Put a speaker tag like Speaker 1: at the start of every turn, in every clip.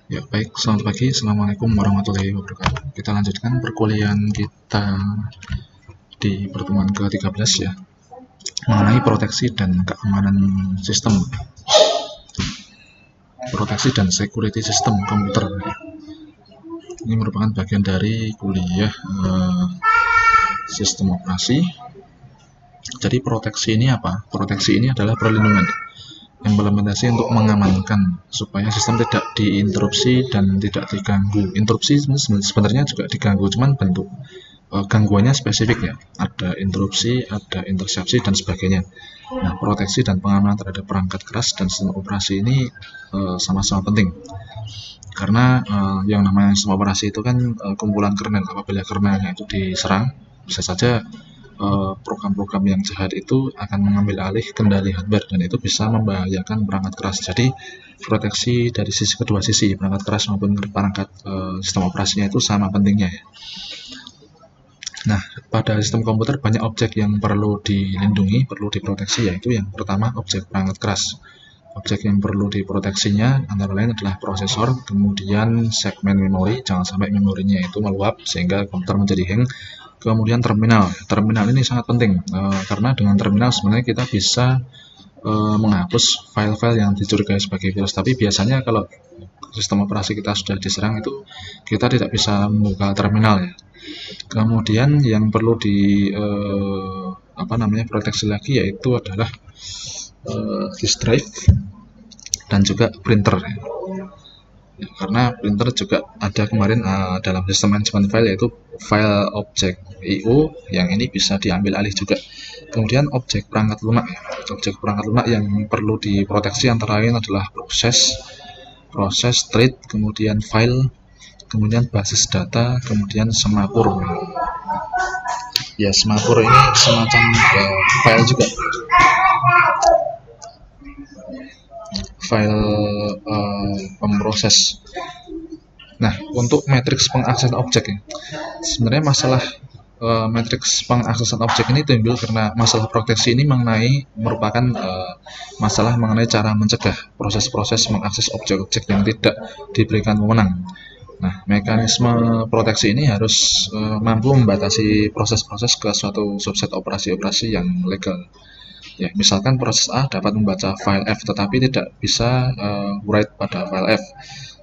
Speaker 1: Ya, baik. Selamat pagi. Assalamualaikum warahmatullahi wabarakatuh. Kita lanjutkan perkuliahan kita di pertemuan ke-13 ya, mengenai proteksi dan keamanan sistem, proteksi dan security sistem komputer. Ini merupakan bagian dari kuliah sistem operasi. Jadi proteksi ini apa? Proteksi ini adalah perlindungan, implementasi untuk mengamankan supaya sistem tidak diinterupsi dan tidak diganggu. Interupsi sebenarnya juga diganggu, cuman bentuk gangguannya spesifik ya. Ada interupsi, ada intersepsi dan sebagainya. Nah, proteksi dan pengamanan terhadap perangkat keras dan sistem operasi ini sama-sama penting. Karena yang namanya sistem operasi itu kan kumpulan kernel. Apabila kernelnya itu diserang, bisa saja program-program yang jahat itu akan mengambil alih kendali hardware dan itu bisa membahayakan perangkat keras. Jadi proteksi dari kedua sisi, perangkat keras maupun perangkat sistem operasinya itu sama pentingnya ya. Nah, pada sistem komputer banyak objek yang perlu dilindungi, perlu diproteksi, yaitu yang pertama objek perangkat keras. Objek yang perlu diproteksinya antara lain adalah prosesor, kemudian segmen memori, jangan sampai memorinya itu meluap sehingga komputer menjadi hang. Kemudian terminal. Terminal ini sangat penting karena dengan terminal sebenarnya kita bisa menghapus file-file yang dicurigai sebagai virus. Tapi biasanya kalau sistem operasi kita sudah diserang itu kita tidak bisa membuka terminal ya. Kemudian yang perlu proteksi lagi yaitu adalah disk drive dan juga printer ya. Karena printer juga ada kemarin dalam sistem manajemen file yaitu file objek IO yang ini bisa diambil alih juga. Kemudian objek perangkat lunak ya. Objek perangkat lunak yang perlu diproteksi antara lain adalah proses thread, kemudian file, kemudian basis data, kemudian semapur. Ya, semapur ini semacam file juga. File pemproses. Nah, untuk matriks pengaksesan objek ya, sebenarnya masalah matriks pengaksesan objek ini timbul karena masalah proteksi ini merupakan masalah mengenai cara mencegah proses-proses mengakses objek-objek yang tidak diberikan wewenang. Nah, mekanisme proteksi ini harus mampu membatasi proses-proses ke suatu subset operasi-operasi yang legal. Ya, misalkan proses A dapat membaca file F tetapi tidak bisa write pada file F.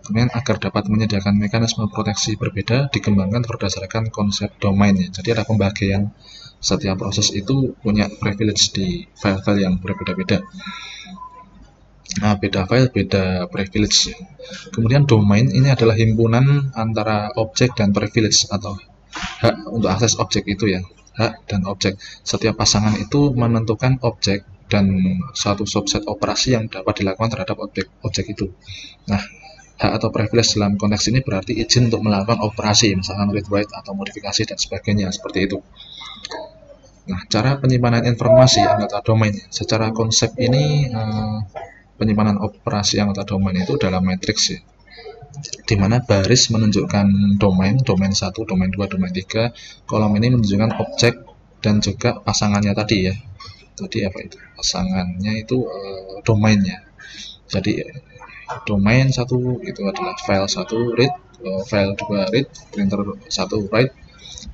Speaker 1: Kemudian agar dapat menyediakan mekanisme proteksi berbeda dikembangkan berdasarkan konsep domain ya. Jadi ada pembagian setiap proses itu punya privilege di file-file yang berbeda-beda. Nah, beda file, beda privilege ya. Kemudian domain ini adalah himpunan antara objek dan privilege atau hak untuk akses objek itu ya. Hak dan objek. Setiap pasangan itu menentukan objek dan suatu subset operasi yang dapat dilakukan terhadap objek itu. Nah, hak atau privilege dalam konteks ini berarti izin untuk melakukan operasi, misalkan read write atau modifikasi dan sebagainya, seperti itu. Nah, cara penyimpanan informasi anggota domain. Secara konsep ini penyimpanan operasi anggota domain itu dalam matriks ya, di mana baris menunjukkan domain 1, domain 2, domain 3, kolom ini menunjukkan objek dan juga pasangannya tadi ya. Tadi apa itu? Pasangannya itu domainnya. Jadi domain 1 itu adalah file 1 read, file 2 read, printer 1 write,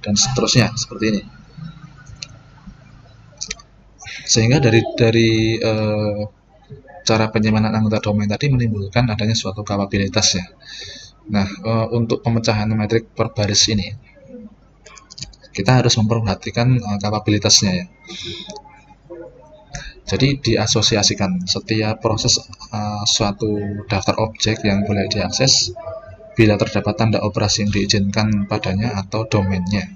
Speaker 1: dan seterusnya seperti ini. Sehingga dari cara penyimpanan anggota domain tadi menimbulkan adanya suatu kapabilitas ya. Nah, untuk pemecahan metrik per baris ini kita harus memperhatikan kapabilitasnya ya. Jadi diasosiasikan setiap proses suatu daftar objek yang boleh diakses bila terdapat tanda operasi yang diizinkan padanya atau domainnya.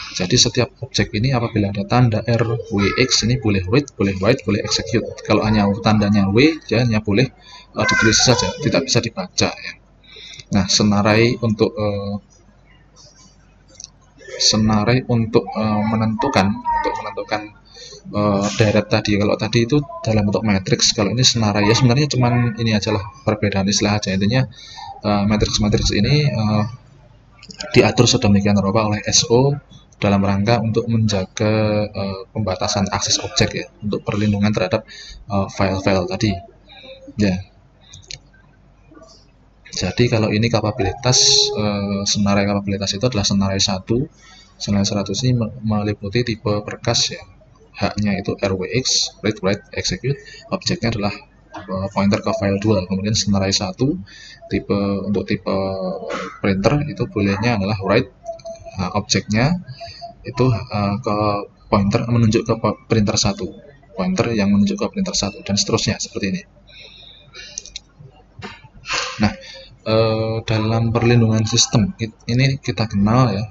Speaker 1: Jadi setiap objek ini apabila ada tanda RWX ini boleh read, boleh write, boleh execute. Kalau hanya tandanya W, dia hanya boleh ditulis saja, tidak bisa dibaca ya. Nah, senarai untuk menentukan direct tadi. Kalau tadi itu dalam bentuk matriks, kalau ini senarai ya sebenarnya cuman ini aja lah, perbedaan istilah aja. Intinya matriks ini diatur sedemikian rupa oleh SO dalam rangka untuk menjaga pembatasan akses objek ya, untuk perlindungan terhadap file-file tadi. Ya, jadi kalau ini kapabilitas senarai kapabilitas itu adalah senarai 1. Senarai 100 ini meliputi tipe berkas ya. Haknya itu RWX, read, write, execute. Objeknya adalah pointer ke file 2. Kemudian senarai 1 untuk tipe printer itu bolehnya adalah write, objeknya itu ke pointer menunjuk ke printer 1, pointer yang menunjuk ke printer 1, dan seterusnya seperti ini. Nah, dalam perlindungan sistem ini kita kenal ya,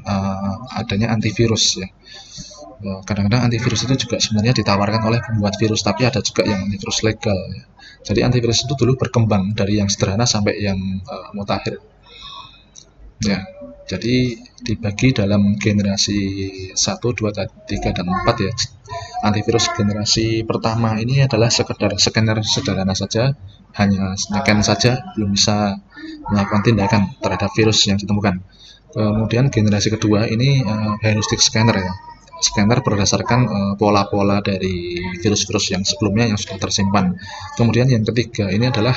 Speaker 1: adanya antivirus ya. Kadang-kadang antivirus itu juga sebenarnya ditawarkan oleh pembuat virus, tapi ada juga yang antivirus legal ya. Jadi antivirus itu dulu berkembang dari yang sederhana sampai yang mutakhir ya. Jadi dibagi dalam generasi 1, 2, 3, dan 4 ya. Antivirus generasi pertama ini adalah sekedar scanner sederhana saja, hanya scan saja, belum bisa melakukan tindakan terhadap virus yang ditemukan. Kemudian generasi kedua ini heuristic scanner ya. Scanner berdasarkan pola-pola dari virus-virus yang sebelumnya yang sudah tersimpan. Kemudian yang ketiga ini adalah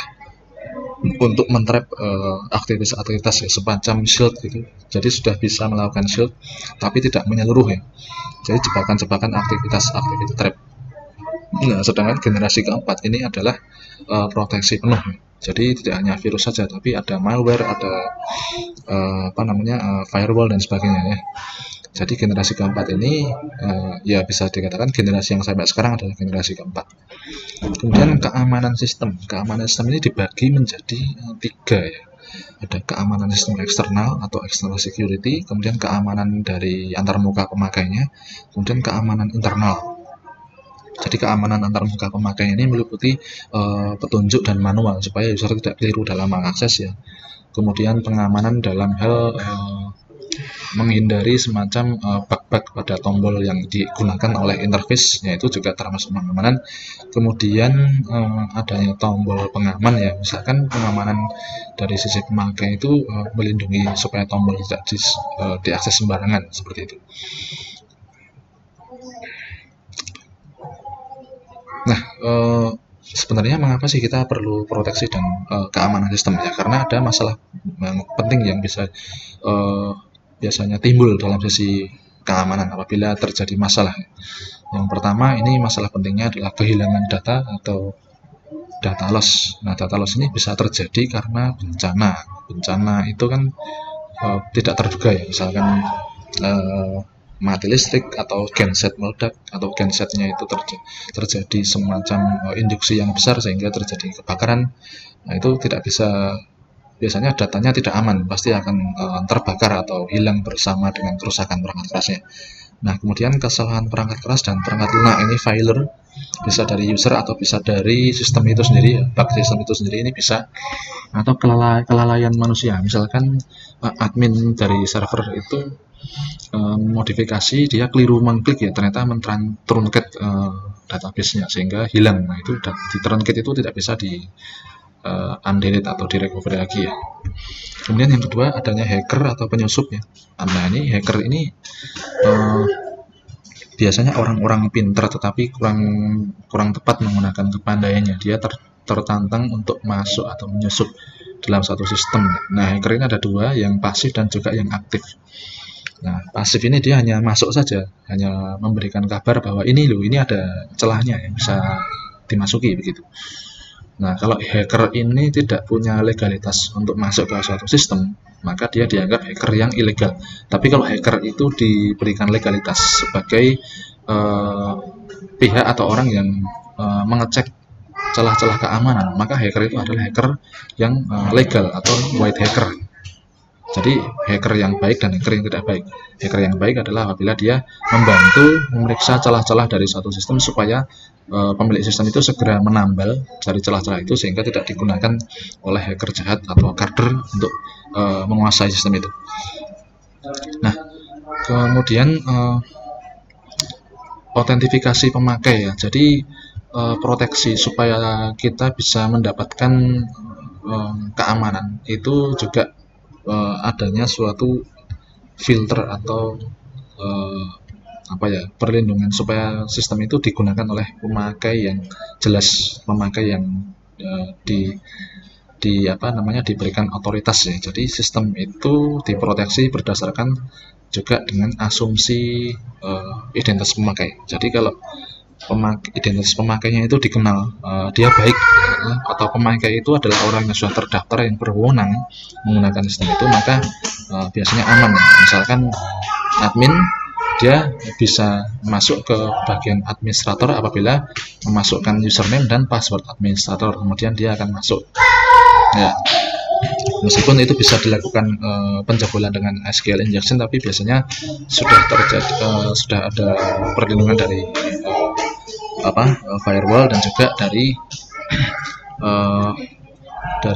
Speaker 1: untuk mentrap aktivitas-aktivitas ya, semacam shield gitu. Jadi sudah bisa melakukan shield tapi tidak menyeluruh ya. Jadi jebakan-jebakan aktivitas-aktivitas trap. Nah, sedangkan generasi keempat ini adalah proteksi penuh. Jadi tidak hanya virus saja, tapi ada malware, ada firewall dan sebagainya ya. Jadi generasi keempat ini ya bisa dikatakan generasi yang sampai sekarang adalah generasi keempat. Kemudian keamanan sistem. Keamanan sistem ini dibagi menjadi 3 ya. Ada keamanan sistem eksternal atau external security, kemudian keamanan dari antarmuka pemakainya, kemudian keamanan internal. Jadi keamanan antarmuka pemakai ini meliputi petunjuk dan manual supaya user tidak keliru dalam mengakses ya. Kemudian pengamanan dalam hal menghindari semacam bug-bug pada tombol yang digunakan oleh interface, yaitu juga termasuk pengamanan. Kemudian adanya tombol pengaman ya, misalkan pengamanan dari sisi pemakai itu melindungi supaya tombol tidak diakses sembarangan seperti itu. Nah, sebenarnya mengapa sih kita perlu proteksi dan keamanan sistem ya? Karena ada masalah yang penting yang bisa biasanya timbul dalam sisi keamanan apabila terjadi masalah. Yang pertama ini masalah pentingnya adalah kehilangan data atau data loss. Nah, data loss ini bisa terjadi karena bencana. Bencana itu kan tidak terduga ya, misalkan mati listrik atau genset meledak atau gensetnya itu terjadi semacam induksi yang besar sehingga terjadi kebakaran. Nah, itu tidak bisa, biasanya datanya tidak aman, pasti akan terbakar atau hilang bersama dengan kerusakan perangkat kerasnya. Nah, kemudian kesalahan perangkat keras dan perangkat lunak ini failure bisa dari user atau bisa dari sistem itu sendiri, bug sistem itu sendiri ini bisa, atau kelalaian manusia. Misalkan admin dari server itu modifikasi, dia keliru mengklik ya, ternyata mentruncate database-nya sehingga hilang. Nah, itu di truncate itu tidak bisa di undelete atau direcovery lagi ya. Kemudian yang kedua adanya hacker atau penyusup ya. Nah, ini hacker ini biasanya orang-orang pintar tetapi kurang tepat menggunakan kepandaiannya. Dia tertantang untuk masuk atau menyusup dalam satu sistem. Nah, hacker ini ada 2, yang pasif dan juga yang aktif. Nah, pasif ini dia hanya masuk saja, hanya memberikan kabar bahwa ini loh, ini ada celahnya yang bisa dimasuki begitu. Nah, kalau hacker ini tidak punya legalitas untuk masuk ke suatu sistem, maka dia dianggap hacker yang ilegal. Tapi kalau hacker itu diberikan legalitas sebagai pihak atau orang yang mengecek celah-celah keamanan, maka hacker itu adalah hacker yang legal atau white hacker. Jadi hacker yang baik dan hacker yang tidak baik. Hacker yang baik adalah apabila dia membantu memeriksa celah-celah dari suatu sistem supaya pemilik sistem itu segera menambal dari celah-celah itu sehingga tidak digunakan oleh hacker jahat atau hacker untuk menguasai sistem itu. Nah, kemudian autentifikasi pemakai ya. Jadi proteksi supaya kita bisa mendapatkan keamanan itu juga adanya suatu filter atau perlindungan supaya sistem itu digunakan oleh pemakai yang jelas, pemakai yang diberikan otoritas ya. Jadi sistem itu diproteksi berdasarkan juga dengan asumsi identitas pemakai. Jadi kalau identitas pemakainya itu dikenal, dia baik atau pemakai itu adalah orang yang sudah terdaftar yang berwenang menggunakan sistem itu, maka biasanya aman. Misalkan admin, dia bisa masuk ke bagian administrator apabila memasukkan username dan password administrator, kemudian dia akan masuk ya. Meskipun itu bisa dilakukan penjebolan dengan SQL injection, tapi biasanya sudah ada perlindungan dari firewall dan juga dari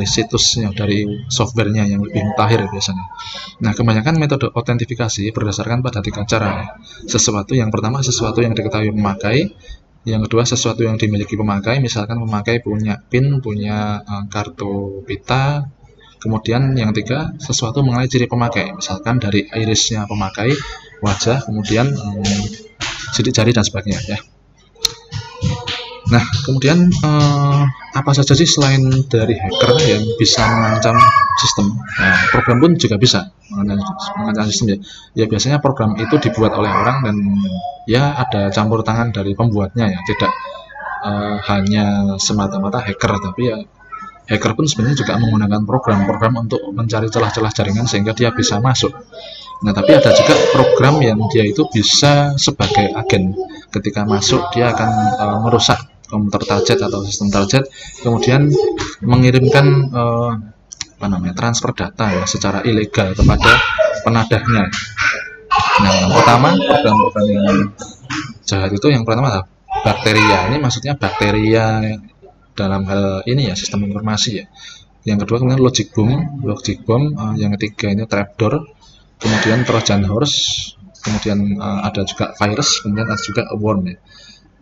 Speaker 1: situsnya, dari softwarenya yang lebih mutakhir biasanya. Nah, kebanyakan metode autentifikasi berdasarkan pada 3 cara. Yang pertama, sesuatu yang diketahui pemakai. Yang kedua, sesuatu yang dimiliki pemakai. Misalkan pemakai punya PIN, punya kartu pita. Kemudian yang ketiga, sesuatu mengenai ciri pemakai. Misalkan dari irisnya pemakai, wajah, kemudian sidik jari dan sebagainya ya. Nah, kemudian apa saja sih selain dari hacker yang bisa mengancam sistem? Nah, program pun juga bisa mengancam sistem ya. Ya biasanya program itu dibuat oleh orang dan ya ada campur tangan dari pembuatnya ya. Tidak hanya semata-mata hacker, tapi ya hacker pun sebenarnya juga menggunakan program-program untuk mencari celah-celah jaringan sehingga dia bisa masuk. Nah, tapi ada juga program yang dia itu bisa sebagai agen. Ketika masuk, dia akan merusak komputer target atau sistem target, kemudian mengirimkan transfer data ya secara ilegal kepada penadahnya. Nah, yang pertama, program-program yang jahat itu yang pertama adalah bakteria. Ini maksudnya bakteria dalam hal ini ya, sistem informasi ya. Yang kedua kemudian logic bomb, yang ketiga ini trapdoor, kemudian Trojan horse, kemudian ada juga virus, kemudian ada juga worm ya.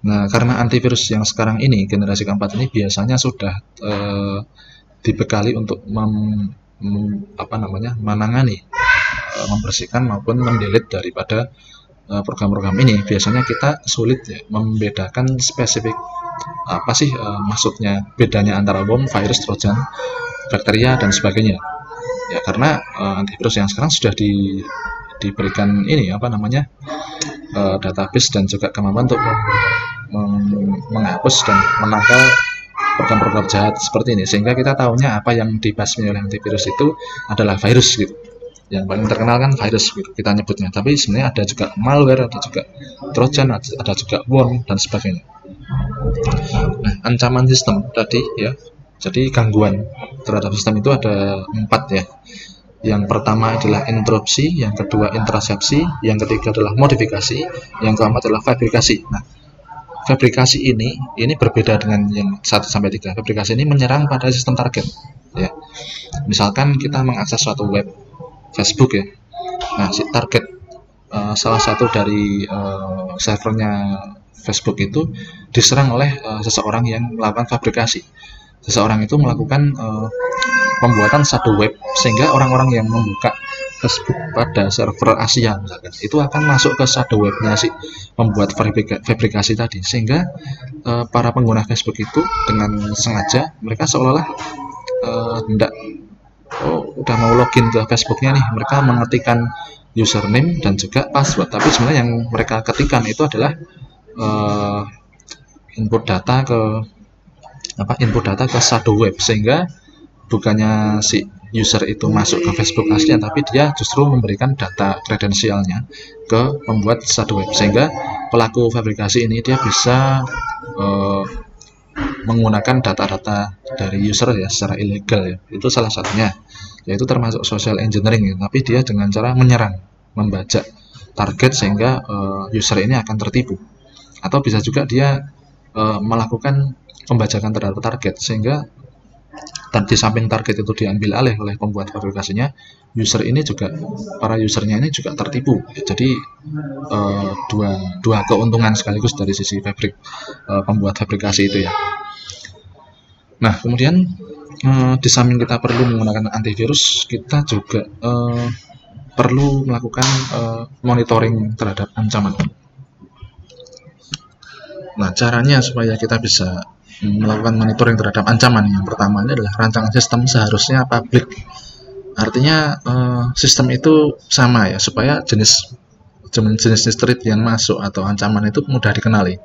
Speaker 1: Nah, karena antivirus yang sekarang ini generasi keempat ini biasanya sudah dibekali untuk menangani, membersihkan maupun mendelete daripada program-program ini. Biasanya kita sulit ya membedakan spesifik apa sih maksudnya, bedanya antara worm, virus, trojan, bakteria dan sebagainya. Ya karena antivirus yang sekarang sudah diberikan ini database dan juga kemampuan untuk menghapus dan menangkal program-program jahat seperti ini, sehingga kita tahunya apa yang dibasmi oleh antivirus itu adalah virus gitu. Yang paling terkenal kan virus gitu, kita nyebutnya, tapi sebenarnya ada juga malware, ada juga trojan, ada juga worm dan sebagainya. Nah, ancaman sistem tadi ya, jadi gangguan terhadap sistem itu ada 4 ya. Yang pertama adalah interupsi, yang kedua intersepsi, yang ketiga adalah modifikasi, yang keempat adalah fabrikasi. Nah, fabrikasi ini berbeda dengan yang 1-3. Fabrikasi ini menyerang pada sistem target ya. Misalkan kita mengakses suatu web Facebook ya. Nah, si target salah satu dari servernya Facebook itu diserang oleh seseorang yang melakukan fabrikasi. Seseorang itu melakukan pembuatan satu web sehingga orang-orang yang membuka Facebook pada server Asia misalkan, itu akan masuk ke shadow webnya si pembuat fabrikasi tadi, sehingga para pengguna Facebook itu dengan sengaja mereka seolah-olah udah mau login ke Facebooknya nih, mereka mengetikkan username dan juga password, tapi sebenarnya yang mereka ketikkan itu adalah input data ke shadow web, sehingga bukannya si user itu masuk ke Facebook aslinya, tapi dia justru memberikan data kredensialnya ke pembuat shadow web, sehingga pelaku fabrikasi ini dia bisa menggunakan data-data dari user ya secara ilegal ya. Itu salah satunya, yaitu termasuk social engineering ya, tapi dia dengan cara menyerang, membajak target sehingga user ini akan tertipu. Atau bisa juga dia melakukan pembajakan terhadap target, sehingga di samping target itu diambil alih oleh pembuat fabrikasinya, para usernya ini juga tertipu. Jadi dua keuntungan sekaligus dari sisi pembuat fabrikasi itu ya. Nah, kemudian di samping kita perlu menggunakan antivirus, kita juga perlu melakukan monitoring terhadap ancaman. Nah, caranya supaya kita bisa melakukan monitoring terhadap ancaman. Yang pertama ini adalah rancangan sistem seharusnya public. Artinya sistem itu sama ya, supaya jenis threat yang masuk atau ancaman itu mudah dikenali.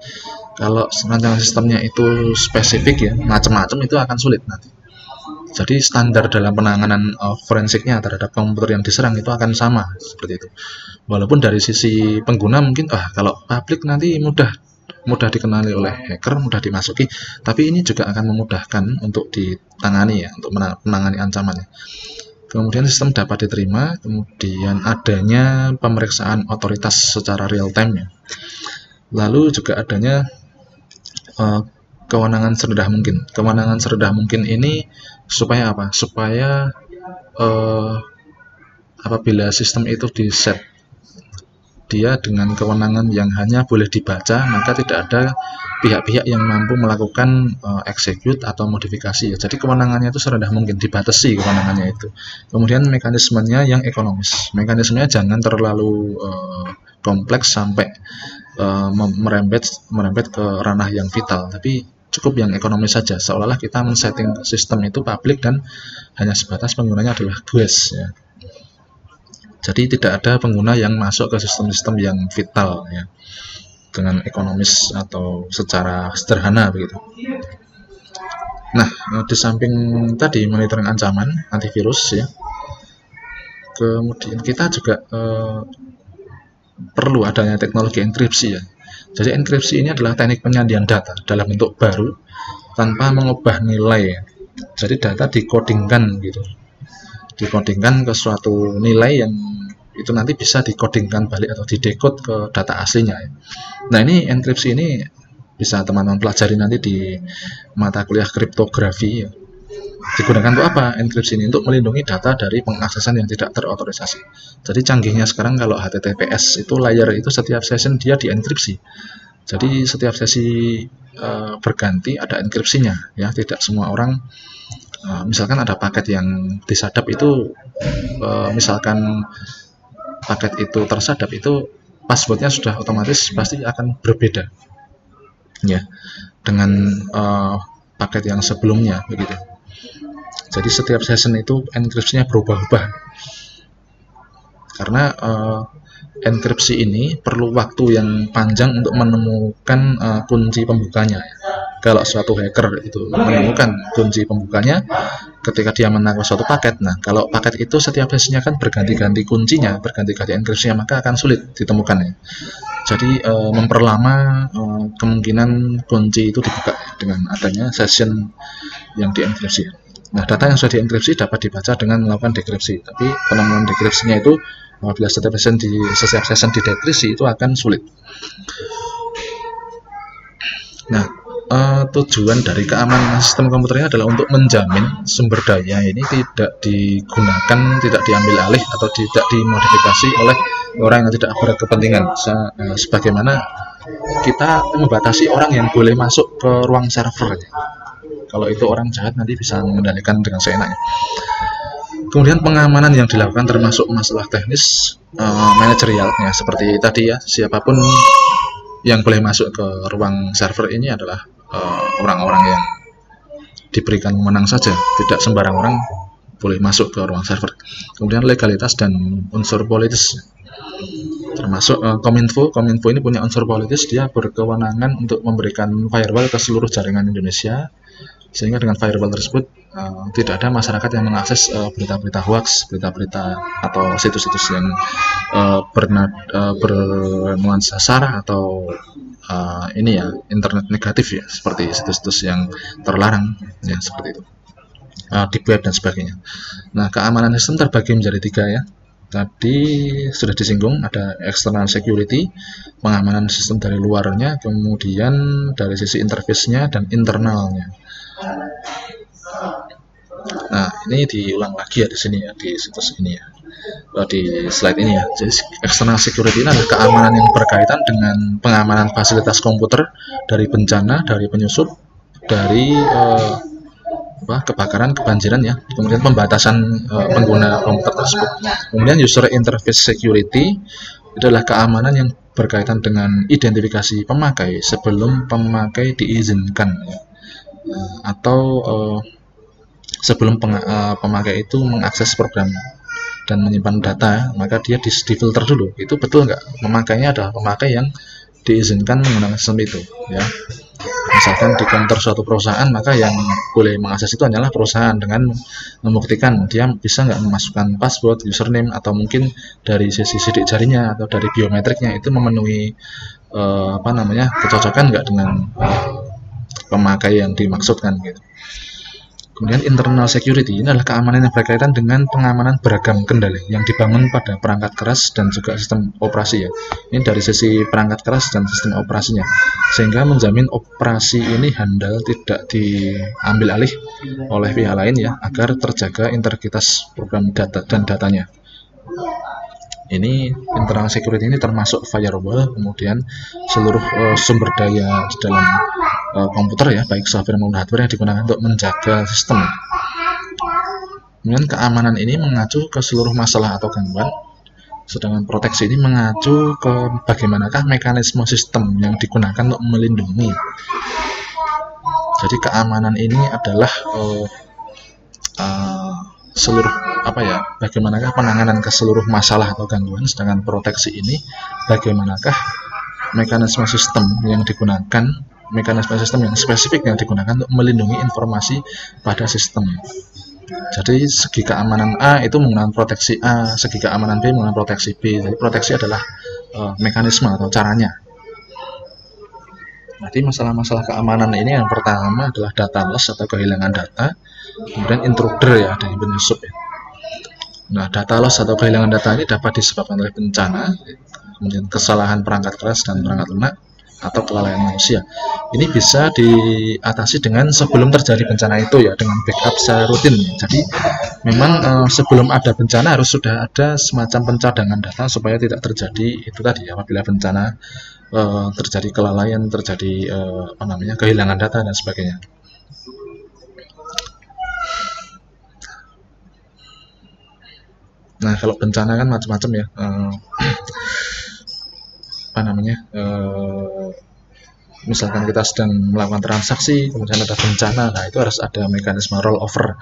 Speaker 1: Kalau rancangan sistemnya itu spesifik ya, macam-macam, itu akan sulit nanti. Jadi standar dalam penanganan forensiknya terhadap komputer yang diserang itu akan sama seperti itu. Walaupun dari sisi pengguna mungkin kalau publik nanti mudah dikenali oleh hacker, mudah dimasuki, tapi ini juga akan memudahkan untuk ditangani ya, untuk menangani ancamannya. Kemudian sistem dapat diterima, kemudian adanya pemeriksaan otoritas secara real time ya. Lalu juga adanya kewenangan serendah mungkin. Kewenangan serendah mungkin ini supaya apa? Supaya apabila sistem itu di-set dia dengan kewenangan yang hanya boleh dibaca, maka tidak ada pihak-pihak yang mampu melakukan execute atau modifikasi ya. Jadi kewenangannya itu serendah mungkin, dibatasi kewenangannya itu. Kemudian mekanismenya yang ekonomis. Mekanismenya jangan terlalu kompleks sampai merembet ke ranah yang vital, tapi cukup yang ekonomis saja, seolah-olah kita men-setting sistem itu publik dan hanya sebatas penggunanya adalah GUIS ya. Jadi tidak ada pengguna yang masuk ke sistem-sistem yang vital ya, dengan ekonomis atau secara sederhana begitu. Nah, di samping tadi monitoring ancaman antivirus ya, kemudian kita juga perlu adanya teknologi enkripsi ya. Jadi enkripsi ini adalah teknik penyandian data dalam bentuk baru tanpa mengubah nilai. Jadi data dikodingkan gitu, dikodingkan ke suatu nilai yang itu nanti bisa dikodingkan balik atau didekode ke data aslinya ya. Nah, ini enkripsi ini bisa teman-teman pelajari nanti di mata kuliah kriptografi ya. Digunakan untuk apa enkripsi ini? Untuk melindungi data dari pengaksesan yang tidak terotorisasi. Jadi canggihnya sekarang kalau HTTPS itu layer itu setiap session dia dienkripsi. Jadi setiap sesi berganti ada enkripsinya ya. Tidak semua orang misalkan ada paket yang disadap itu misalkan paket itu tersadap, itu passwordnya sudah otomatis pasti akan berbeda ya dengan paket yang sebelumnya begitu. Jadi setiap session itu enkripsinya berubah-ubah karena enkripsi ini perlu waktu yang panjang untuk menemukan kunci pembukanya. Kalau suatu hacker itu menemukan kunci pembukanya ketika dia menangkap suatu paket, nah kalau paket itu setiap sesinya kan berganti-ganti kuncinya, berganti-ganti enkripsinya, maka akan sulit ditemukannya. Jadi memperlama kemungkinan kunci itu dibuka dengan adanya session yang dienkripsi. Nah, data yang sudah dienkripsi dapat dibaca dengan melakukan dekripsi, tapi penemuan dekripsinya itu apabila setiap session didekripsi itu akan sulit. Nah, tujuan dari keamanan sistem komputernya adalah untuk menjamin sumber daya ini tidak digunakan, tidak diambil alih atau tidak dimodifikasi oleh orang yang tidak berkepentingan. Sebagaimana kita membatasi orang yang boleh masuk ke ruang server. Kalau itu orang jahat nanti bisa mengendalikan dengan seenaknya. Kemudian pengamanan yang dilakukan termasuk masalah teknis, manajerialnya seperti tadi ya, siapapun yang boleh masuk ke ruang server ini adalah orang-orang yang diberikan wewenang saja, tidak sembarang orang boleh masuk ke ruang server. Kemudian legalitas dan unsur politis, termasuk Kominfo ini punya unsur politis, dia berkewenangan untuk memberikan firewall ke seluruh jaringan Indonesia, sehingga dengan firewall tersebut tidak ada masyarakat yang mengakses berita-berita hoax, berita-berita atau situs-situs yang bernuansa sara atau ini ya, internet negatif ya, seperti situs-situs yang terlarang ya, seperti itu, deep web dan sebagainya. Nah, keamanan sistem terbagi menjadi 3 ya. Tadi sudah disinggung, ada external security, pengamanan sistem dari luarnya, kemudian dari sisi interface-nya dan internalnya. Nah, ini diulang lagi ya di sini ya, di situs ini ya, di slide ini ya. Jadi external security ini adalah keamanan yang berkaitan dengan pengamanan fasilitas komputer dari bencana, dari penyusup, dari kebakaran, kebanjiran ya. Kemudian pembatasan pengguna komputer tersebut. Kemudian user interface security itu adalah keamanan yang berkaitan dengan identifikasi pemakai sebelum pemakai diizinkan ya. atau sebelum pemakai itu mengakses program dan menyimpan data, maka dia difilter dulu. Itu betul nggak pemakainya adalah pemakai yang diizinkan menggunakan sistem itu, ya. Misalkan di counter suatu perusahaan, maka yang boleh mengakses itu hanyalah perusahaan dengan membuktikan dia bisa nggak memasukkan password, username, atau mungkin dari sisi sidik jarinya atau dari biometriknya itu memenuhi kecocokan nggak dengan pemakai yang dimaksudkan gitu. Kemudian internal security ini adalah keamanan yang berkaitan dengan pengamanan beragam kendali yang dibangun pada perangkat keras dan juga sistem operasi, ya. Ini dari sisi perangkat keras dan sistem operasinya, sehingga menjamin operasi ini handal, tidak diambil alih oleh pihak lain, ya, agar terjaga integritas program data dan datanya. Ini internal security ini termasuk firewall, kemudian seluruh sumber daya di dalam komputer, ya, baik software maupun hardware yang digunakan untuk menjaga sistem. Kemudian keamanan ini mengacu ke seluruh masalah atau gangguan, sedangkan proteksi ini mengacu ke bagaimanakah mekanisme sistem yang digunakan untuk melindungi. Jadi keamanan ini adalah seluruh bagaimanakah penanganan ke seluruh masalah atau gangguan, sedangkan proteksi ini bagaimanakah mekanisme sistem yang digunakan, mekanisme sistem yang spesifik yang digunakan untuk melindungi informasi pada sistem. Jadi segi keamanan A itu menggunakan proteksi A, segi keamanan B menggunakan proteksi B. Jadi proteksi adalah mekanisme atau caranya. Jadi masalah-masalah keamanan ini yang pertama adalah data loss atau kehilangan data, kemudian intruder, ya, dari penyusup, ya. Nah, data loss atau kehilangan data ini dapat disebabkan oleh bencana, kemudian kesalahan perangkat keras dan perangkat lunak, atau kelalaian manusia. Ini bisa diatasi dengan sebelum terjadi bencana itu, ya, dengan backup secara rutin. Jadi memang sebelum ada bencana harus sudah ada semacam pencadangan data supaya tidak terjadi itu tadi, apabila bencana terjadi kelalaian, terjadi kehilangan data dan sebagainya. Nah, kalau bencana kan macam-macam, ya. Misalkan kita sedang melakukan transaksi, kemudian ada bencana, nah itu harus ada mekanisme rollover.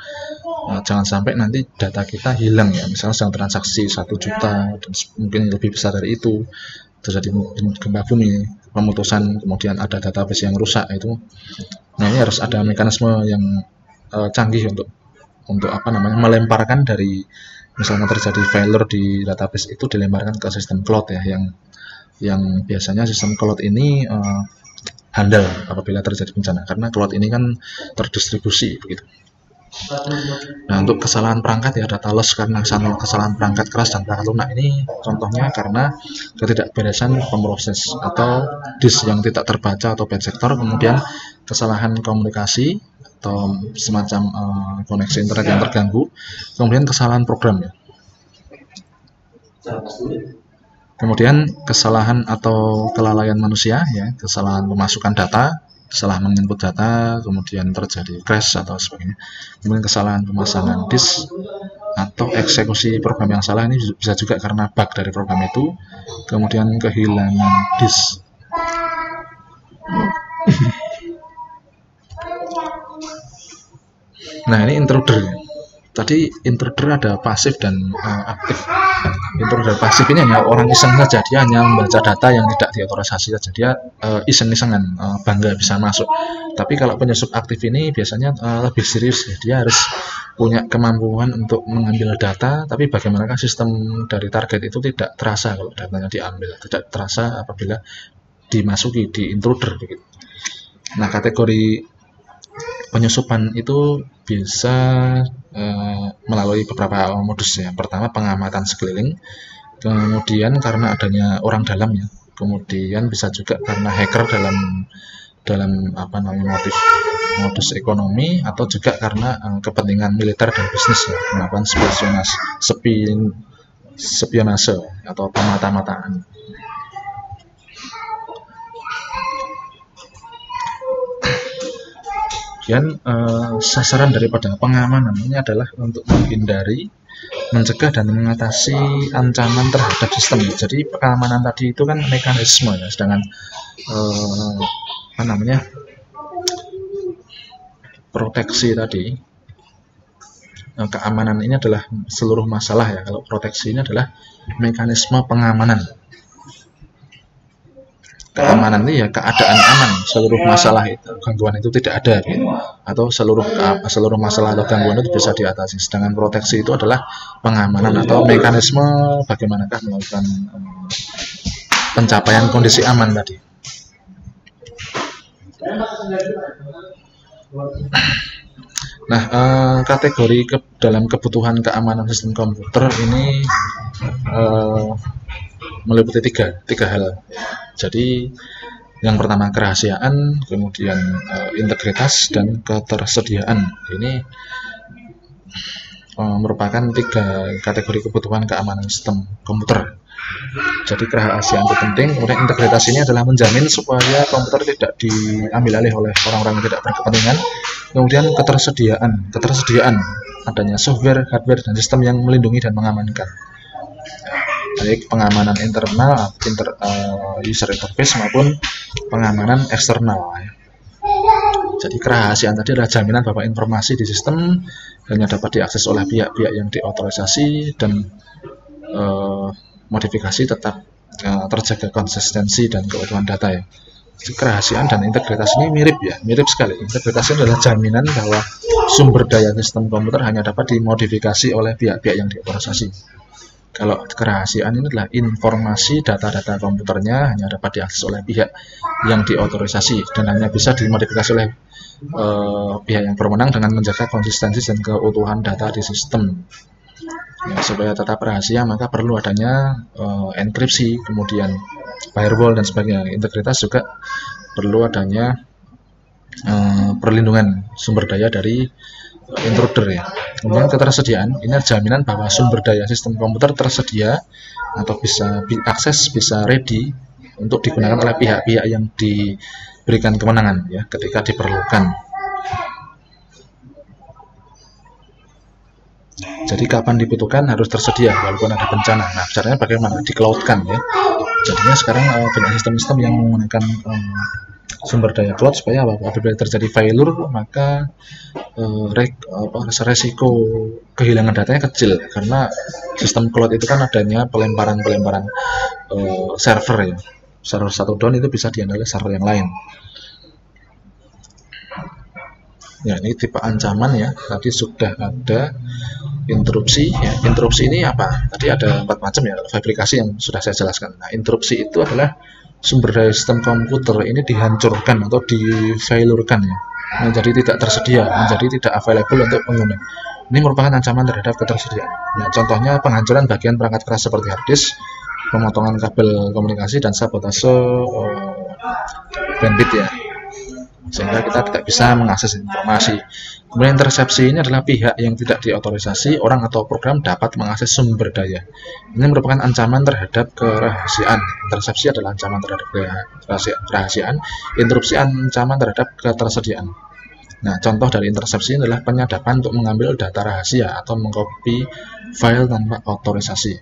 Speaker 1: Jangan sampai nanti data kita hilang, ya. Misalnya sedang transaksi 1 juta dan mungkin lebih besar dari itu, terjadi gempa bumi, pemutusan, kemudian ada database yang rusak itu. Nah, ini harus ada mekanisme yang canggih untuk melemparkan dari, misalnya terjadi failure di database itu dilemparkan ke sistem cloud, ya, yang biasanya sistem cloud ini handal apabila terjadi bencana, karena cloud ini kan terdistribusi begitu. Nah, untuk kesalahan perangkat, ya, data loss karena kesalahan perangkat keras dan perangkat lunak ini contohnya karena ketidakberesan pemroses atau disk yang tidak terbaca atau bad sector, kemudian kesalahan komunikasi atau semacam koneksi internet yang terganggu, kemudian kesalahan program, ya. Kemudian kesalahan atau kelalaian manusia, ya, kesalahan pemasukan data, salah menginput data, kemudian terjadi crash atau sebagainya. Kemudian kesalahan pemasangan disk atau eksekusi program yang salah, ini bisa juga karena bug dari program itu. Kemudian kehilangan disk. Nah, ini intruder, ya. Tadi intruder ada pasif dan aktif. Intruder pasif ini hanya orang iseng saja, dia hanya membaca data yang tidak diautorisasi saja, dia iseng-isengan, bangga bisa masuk. Tapi kalau penyusup aktif ini biasanya lebih serius, ya. Dia harus punya kemampuan untuk mengambil data, tapi bagaimanakah sistem dari target itu tidak terasa kalau datanya diambil, tidak terasa apabila dimasuki di intruder begitu. Nah, kategori penyusupan itu bisa melalui beberapa modus, ya. Pertama, pengamatan sekeliling, kemudian karena adanya orang dalam, ya. Kemudian bisa juga karena hacker dalam modus ekonomi, atau juga karena kepentingan militer dan bisnis, ya, melakukan spionase atau pemata-mataan. Kemudian sasaran daripada pengamanan ini adalah untuk menghindari, mencegah, dan mengatasi ancaman terhadap sistem. Jadi keamanan tadi itu kan mekanisme, ya, sedangkan proteksi tadi, keamanan ini adalah seluruh masalah ya. Kalau proteksi ini adalah mekanisme pengamanan. Keamanan ini ya keadaan aman, seluruh masalah itu, gangguan itu tidak ada gitu. Atau seluruh masalah atau gangguan itu bisa diatasi. Sedangkan proteksi itu adalah pengamanan atau mekanisme bagaimanakah melakukan pencapaian kondisi aman tadi. Nah, kategori dalam kebutuhan keamanan sistem komputer ini meliputi tiga hal. Jadi yang pertama kerahasiaan, kemudian integritas dan ketersediaan. Ini merupakan tiga kategori kebutuhan keamanan sistem komputer. Jadi kerahasiaan itu penting, kemudian integritas ini adalah menjamin supaya komputer tidak diambil alih oleh orang-orang yang tidak berkepentingan. Kemudian ketersediaan adanya software, hardware, dan sistem yang melindungi dan mengamankan. Baik pengamanan internal, user interface maupun pengamanan eksternal. Jadi kerahasiaan tadi adalah jaminan bahwa informasi di sistem hanya dapat diakses oleh pihak-pihak yang diotorisasi dan modifikasi tetap terjaga konsistensi dan keutuhan data ya. Jadi kerahasiaan dan integritas ini mirip sekali. Integritas ini adalah jaminan bahwa sumber daya sistem komputer hanya dapat dimodifikasi oleh pihak-pihak yang diotorisasi. Kalau kerahasiaan ini adalah informasi data-data komputernya hanya dapat diakses oleh pihak yang diotorisasi dan hanya bisa dimodifikasi oleh pihak yang berwenang dengan menjaga konsistensi dan keutuhan data di sistem. Ya, supaya tetap rahasia maka perlu adanya enkripsi, kemudian firewall dan sebagainya. Integritas juga perlu adanya perlindungan sumber daya dari intruder ya. Kemudian ketersediaan, ini jaminan bahwa sumber daya sistem komputer tersedia atau bisa diakses, bisa ready untuk digunakan oleh pihak-pihak yang diberikan kewenangan ya ketika diperlukan. Jadi kapan dibutuhkan harus tersedia walaupun ada bencana. Nah, caranya bagaimana? Di-cloud-kan ya. Jadinya sekarang banyak sistem-sistem yang menggunakan sumber daya cloud supaya apabila terjadi failure maka resiko kehilangan datanya kecil karena sistem cloud itu kan adanya pelemparan server ya. Server satu down itu bisa diandalkan server yang lain. Ya, ini tipe ancaman ya. Tadi sudah ada interupsi ya. Interupsi ini apa? Tadi ada 4 macam ya, fabrikasi yang sudah saya jelaskan. Nah, interupsi itu adalah sumber daya sistem komputer ini dihancurkan atau di-failurkan ya, menjadi tidak tersedia, menjadi tidak available untuk pengguna. Ini merupakan ancaman terhadap ketersediaan. Nah, contohnya penghancuran bagian perangkat keras seperti hard disk, pemotongan kabel komunikasi, dan sabotase bandwidth ya, sehingga kita tidak bisa mengakses informasi. Kemudian intersepsi ini adalah pihak yang tidak diotorisasi, orang atau program dapat mengakses sumber daya. Ini merupakan ancaman terhadap kerahasiaan. Intersepsi adalah ancaman terhadap kerahasiaan, interupsi ancaman terhadap ketersediaan. Nah, contoh dari intersepsi adalah penyadapan untuk mengambil data rahasia atau mengcopy file tanpa otorisasi.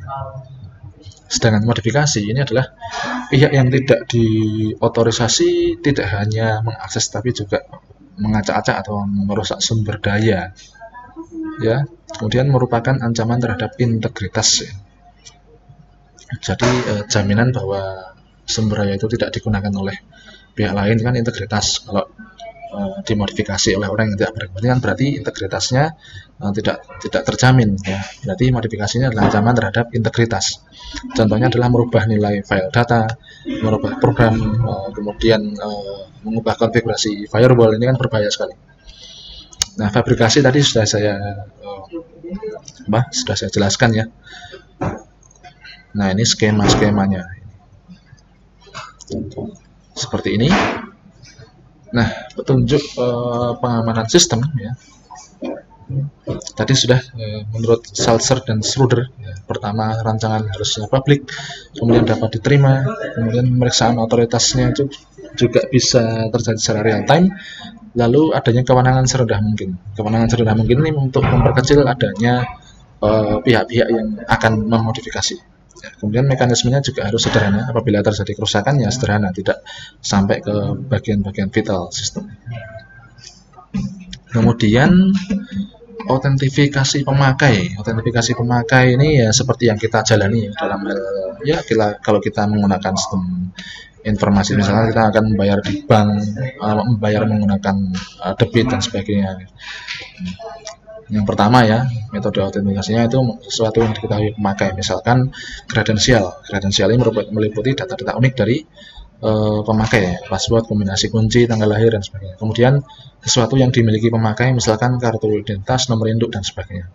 Speaker 1: Sedangkan modifikasi ini adalah pihak yang tidak diotorisasi tidak hanya mengakses tapi juga mengacak-acak atau merusak sumber daya ya. Kemudian merupakan ancaman terhadap integritas ya. Jadi jaminan bahwa sumber daya itu tidak digunakan oleh pihak lain kan integritas. Kalau dimodifikasi oleh orang yang tidak berkepentingan berarti integritasnya tidak terjamin ya. Berarti modifikasinya adalah ancaman terhadap integritas. Contohnya adalah merubah nilai file data, merubah program, kemudian mengubah konfigurasi firewall. Ini kan berbahaya sekali. Nah, fabrikasi tadi sudah saya jelaskan ya. Nah, ini skemanya seperti ini. Nah, petunjuk pengamanan sistem ya. Tadi sudah menurut Salzer dan Schroeder ya. Pertama, rancangan harusnya publik, kemudian dapat diterima, kemudian pemeriksaan otoritasnya itu juga bisa terjadi secara real time, lalu adanya kewenangan serendah mungkin. Kewenangan serendah mungkin ini untuk memperkecil adanya pihak-pihak yang akan memodifikasi. Ya, kemudian mekanismenya juga harus sederhana. Apabila terjadi kerusakan ya sederhana, tidak sampai ke bagian-bagian vital sistem. Kemudian autentifikasi pemakai. Autentifikasi pemakai ini ya seperti yang kita jalani dalam hal ya kalau kita menggunakan sistem informasi, misalnya kita akan membayar di bank, membayar menggunakan debit dan sebagainya. Yang pertama ya, metode autentikasinya itu sesuatu yang diketahui pemakai, misalkan kredensial. Kredensial ini meliputi data-data unik dari pemakai, password, kombinasi kunci, tanggal lahir, dan sebagainya. Kemudian sesuatu yang dimiliki pemakai, misalkan kartu identitas, nomor induk, dan sebagainya.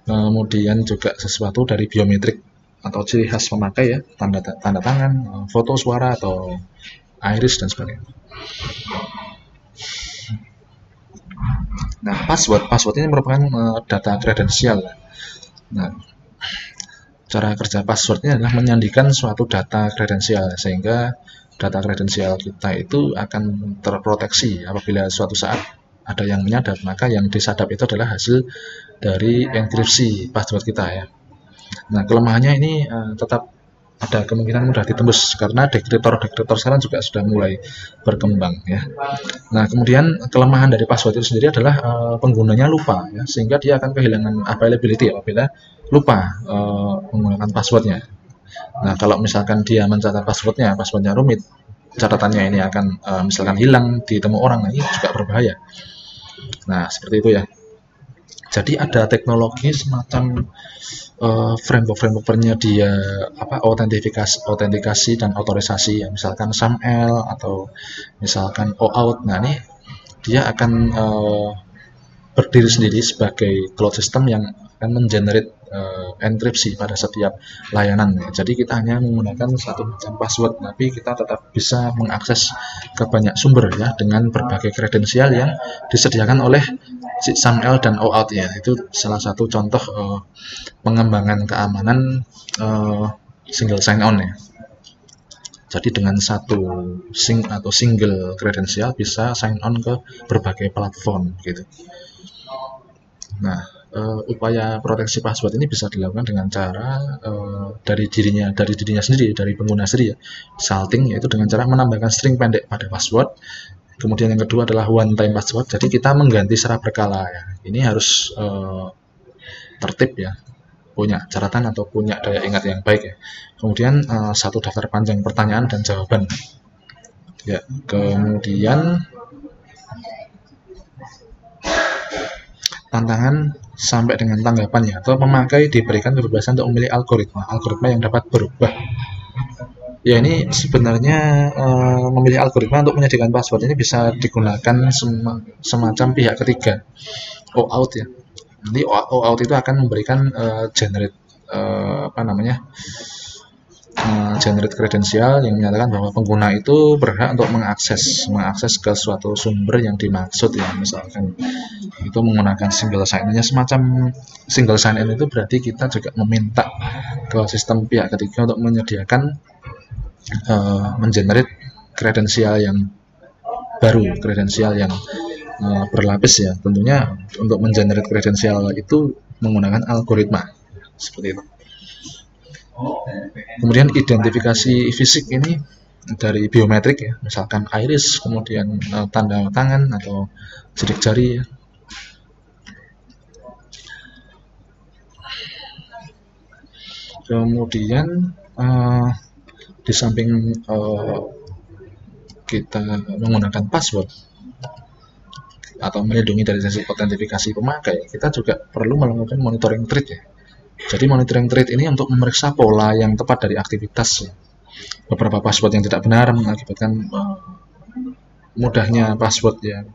Speaker 1: Kemudian juga sesuatu dari biometrik atau ciri khas pemakai ya, tanda tangan, foto, suara, atau iris, dan sebagainya. Nah, password ini merupakan data kredensial. Nah, cara kerja password ini adalah menyandikan suatu data kredensial, sehingga data kredensial kita itu akan terproteksi. Apabila suatu saat ada yang menyadap, maka yang disadap itu adalah hasil dari enkripsi password kita ya. Nah, kelemahannya ini tetap ada kemungkinan mudah ditembus karena dekriptor sekarang juga sudah mulai berkembang ya. Nah, kemudian kelemahan dari password itu sendiri adalah penggunanya lupa ya, sehingga dia akan kehilangan availability apabila lupa menggunakan passwordnya. Nah, kalau misalkan dia mencatat passwordnya rumit, catatannya ini akan misalkan hilang ditemu orang, ini juga berbahaya. Nah, seperti itu ya. Jadi ada teknologi semacam framework penyedia autentikasi dan otorisasi ya, misalkan SAML atau misalkan OAuth. Nah, ini dia akan berdiri sendiri sebagai cloud system yang akan mengenerate enkripsi pada setiap layanan ya. Jadi kita hanya menggunakan satu macam password, tapi kita tetap bisa mengakses ke banyak sumber ya dengan berbagai kredensial yang disediakan oleh SAML dan OAuth ya. Itu salah satu contoh pengembangan keamanan single sign-on ya. Jadi dengan satu single kredensial bisa sign on ke berbagai platform gitu. Nah, upaya proteksi password ini bisa dilakukan dengan cara dari dirinya sendiri, dari pengguna sendiri ya. Salting, yaitu dengan cara menambahkan string pendek pada password. Kemudian yang kedua adalah one time password. Jadi kita mengganti secara berkala ya. Ini harus tertib ya, punya catatan atau punya daya ingat yang baik ya. Kemudian satu daftar panjang pertanyaan dan jawaban. Ya, kemudian tantangan sampai dengan tanggapannya, atau pemakai diberikan kebebasan untuk memilih algoritma yang dapat berubah. Ya, ini sebenarnya memilih algoritma untuk menyediakan password ini bisa digunakan semacam pihak ketiga, OAuth ya. Nanti OAuth itu akan memberikan generate kredensial yang menyatakan bahwa pengguna itu berhak untuk mengakses ke suatu sumber yang dimaksud ya. Misalkan itu menggunakan single sign-in, semacam single sign-in itu berarti kita juga meminta ke sistem pihak ketiga untuk menyediakan mengenerate kredensial yang baru, kredensial yang berlapis ya. Tentunya untuk mengenerate kredensial itu menggunakan algoritma seperti itu. Kemudian identifikasi fisik ini dari biometrik ya, misalkan iris, kemudian tanda tangan atau sidik jari ya. Kemudian di samping kita menggunakan password atau melindungi dari sisi autentifikasi pemakai, kita juga perlu melakukan monitoring thread ya. Jadi monitoring thread ini untuk memeriksa pola yang tepat dari aktivitas ya. Beberapa password yang tidak benar mengakibatkan mudahnya password yang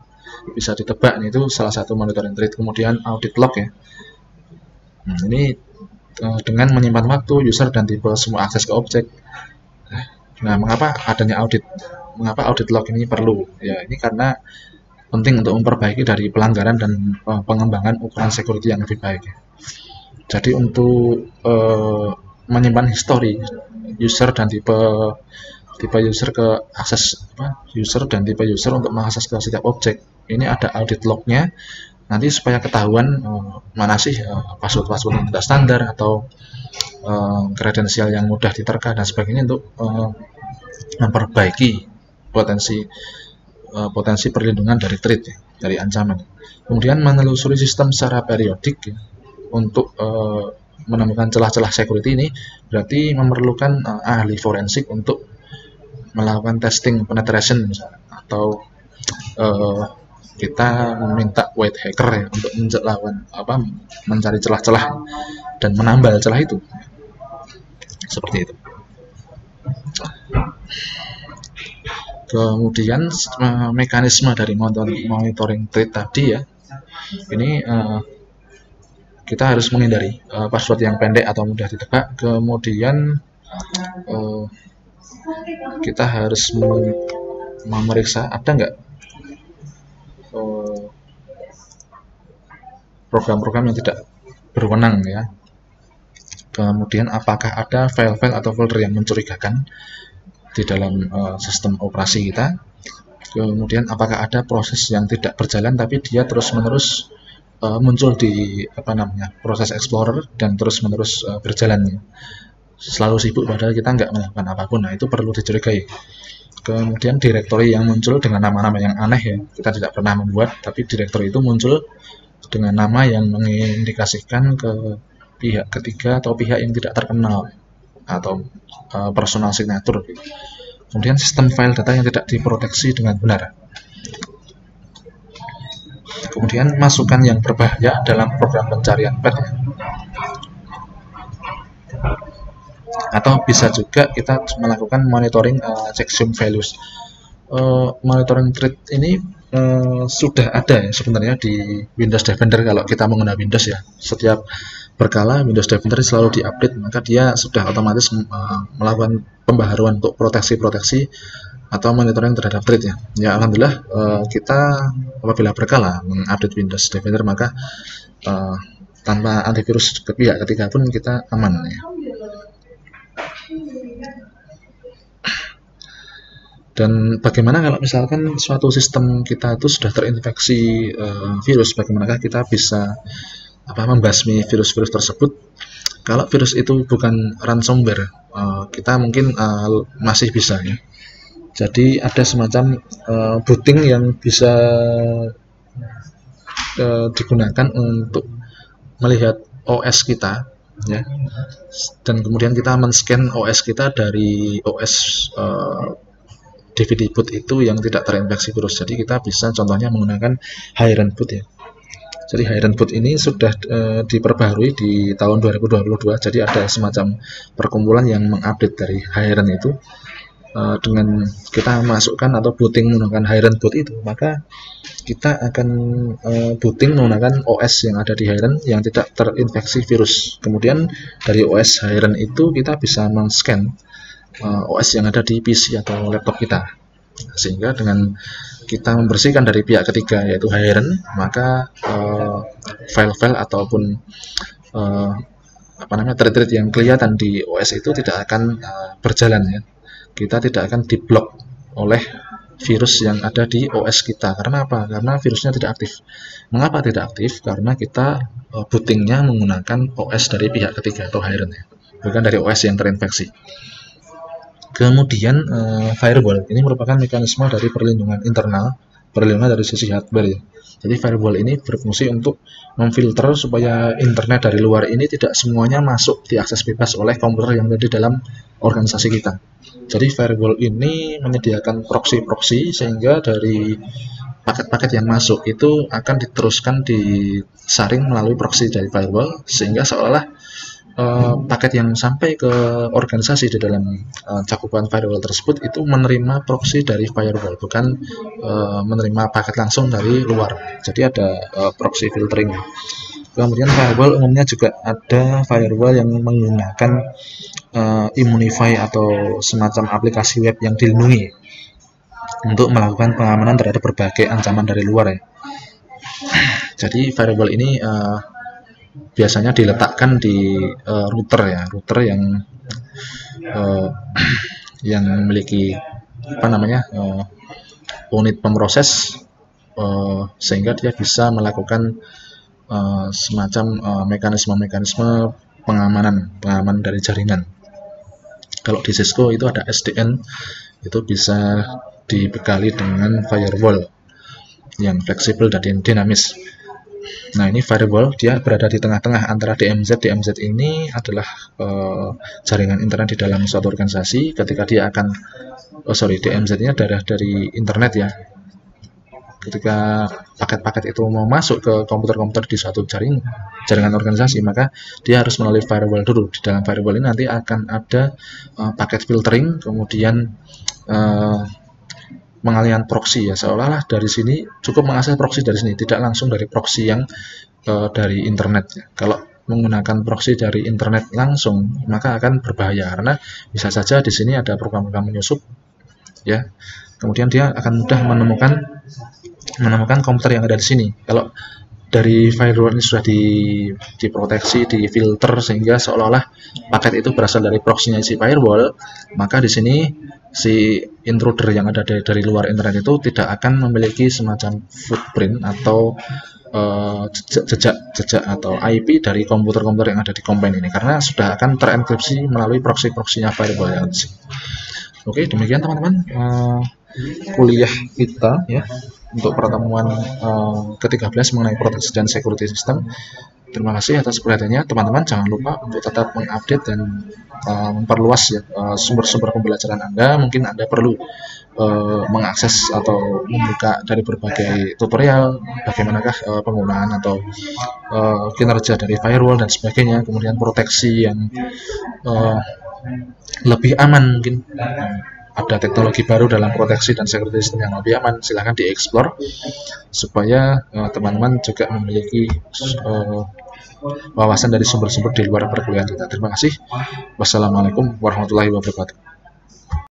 Speaker 1: bisa ditebak, itu salah satu monitoring thread. Kemudian audit log ya. Nah, ini dengan menyimpan waktu, user, dan tipe semua akses ke objek. Nah, mengapa audit log ini perlu? Ya, ini karena penting untuk memperbaiki dari pelanggaran dan pengembangan ukuran security yang lebih baik ya. Jadi untuk menyimpan histori user dan tipe user ke akses user dan tipe user untuk mengakses ke setiap objek, ini ada audit lognya nanti supaya ketahuan mana sih password yang tidak standar atau kredensial yang mudah diterka dan sebagainya, untuk memperbaiki potensi perlindungan dari thread ya. dari ancaman. Kemudian menelusuri sistem secara periodik ya, untuk menemukan celah-celah security ini berarti memerlukan ahli forensik untuk melakukan testing penetration misalnya, atau kita meminta white hacker ya untuk mencari celah-celah dan menambal celah itu, seperti itu. Kemudian mekanisme dari monitoring threat tadi ya, ini kita harus menghindari password yang pendek atau mudah ditebak. Kemudian kita harus memeriksa ada nggak program-program yang tidak berwenang ya. Kemudian apakah ada file-file atau folder yang mencurigakan di dalam sistem operasi kita. Kemudian apakah ada proses yang tidak berjalan tapi dia terus-menerus muncul di proses explorer dan terus-menerus berjalan, selalu sibuk padahal kita nggak melakukan apapun. Nah, itu perlu dicurigai. Kemudian direktori yang muncul dengan nama-nama yang aneh ya, kita tidak pernah membuat, tapi direktori itu muncul dengan nama yang mengindikasikan ke pihak ketiga atau pihak yang tidak terkenal atau personal signature. Kemudian sistem file data yang tidak diproteksi dengan benar. Kemudian masukan yang berbahaya dalam program pencarian pet ya. Atau bisa juga kita melakukan monitoring checksum values. Monitoring threat ini sudah ada ya sebenarnya di Windows Defender kalau kita menggunakan Windows ya. Setiap berkala Windows Defender selalu diupdate, maka dia sudah otomatis melakukan pembaharuan untuk proteksi atau monitoring terhadap threat ya. Ya alhamdulillah kita apabila berkala mengupdate Windows Defender maka tanpa antivirus ke pihak ketiga pun kita aman ya. Dan bagaimana kalau misalkan suatu sistem kita itu sudah terinfeksi virus, bagaimanakah kita bisa membasmi virus-virus tersebut? Kalau virus itu bukan ransomware, kita mungkin masih bisa ya. Jadi ada semacam booting yang bisa digunakan untuk melihat OS kita ya, dan kemudian kita men-scan OS kita dari OS DVD boot itu yang tidak terinfeksi virus. Jadi kita bisa contohnya menggunakan Hiren boot ya. Jadi Hiren boot ini sudah diperbaharui di tahun 2022. Jadi ada semacam perkumpulan yang mengupdate dari Hiren itu. Dengan kita masukkan atau booting menggunakan Hiren boot itu, maka kita akan booting menggunakan OS yang ada di Hiren yang tidak terinfeksi virus. Kemudian dari OS Hiren itu kita bisa men-scan OS yang ada di PC atau laptop kita, sehingga dengan kita membersihkan dari pihak ketiga yaitu Hiren, maka file-file ataupun thread-thread yang kelihatan di OS itu tidak akan berjalan ya. Kita tidak akan diblok oleh virus yang ada di OS kita. Karena apa? Karena virusnya tidak aktif. Mengapa tidak aktif? Karena kita bootingnya menggunakan OS dari pihak ketiga atau Hiren ya, bukan dari OS yang terinfeksi. Kemudian firewall ini merupakan mekanisme dari perlindungan internal, perlindungan dari sisi hardware ya. Jadi firewall ini berfungsi untuk memfilter supaya internet dari luar ini tidak semuanya masuk diakses bebas oleh komputer yang ada di dalam organisasi kita. Jadi firewall ini menyediakan proxy-proxy sehingga dari paket-paket yang masuk itu akan diteruskan disaring melalui proxy dari firewall, sehingga seolah-olah paket yang sampai ke organisasi di dalam cakupan firewall tersebut itu menerima proxy dari firewall, bukan menerima paket langsung dari luar. Jadi ada proxy filtering. Kemudian firewall umumnya juga ada firewall yang menggunakan Immunify atau semacam aplikasi web yang dilindungi untuk melakukan pengamanan terhadap berbagai ancaman dari luar ya. Jadi firewall ini biasanya diletakkan di router ya, router yang memiliki unit pemroses, sehingga dia bisa melakukan semacam mekanisme pengamanan dari jaringan. Kalau di Cisco itu ada SDN, itu bisa dibekali dengan firewall. yang fleksibel dan dinamis. Nah, ini firewall dia berada di tengah-tengah antara DMZ. DMZ ini adalah jaringan internet di dalam suatu organisasi. Ketika dia akan DMZ ini adalah dari internet ya. Ketika paket-paket itu mau masuk ke komputer-komputer di suatu jaringan organisasi, maka dia harus melalui firewall dulu. Di dalam firewall ini nanti akan ada paket filtering, kemudian pengalihan proxy ya, seolah-olah dari sini cukup mengakses proxy dari sini, tidak langsung dari proxy yang dari internet ya. Kalau menggunakan proxy dari internet langsung, maka akan berbahaya karena bisa saja di sini ada program-program menyusup ya. Kemudian dia akan mudah menemukan komputer yang ada di sini. Kalau dari firewall ini sudah diproteksi, difilter sehingga seolah-olah paket itu berasal dari proxy-nya si firewall, maka di sini si intruder yang ada dari luar internet itu tidak akan memiliki semacam footprint atau jejak atau IP dari komputer-komputer yang ada di combine ini, karena sudah akan terenkripsi melalui proxy-nya firewall yang di sini. Oke, demikian teman-teman kuliah kita ya untuk pertemuan ke-13 mengenai proteksi dan security system. Terima kasih atas perhatiannya teman-teman. Jangan lupa untuk tetap mengupdate dan memperluas ya sumber-sumber pembelajaran Anda. Mungkin Anda perlu mengakses atau membuka dari berbagai tutorial bagaimanakah penggunaan atau kinerja dari firewall dan sebagainya, kemudian proteksi yang lebih aman mungkin. Ada teknologi baru dalam proteksi dan security system yang lebih aman, silahkan dieksplor supaya teman-teman juga memiliki wawasan dari sumber-sumber di luar perkuliahan kita. Terima kasih. Wassalamualaikum warahmatullahi wabarakatuh.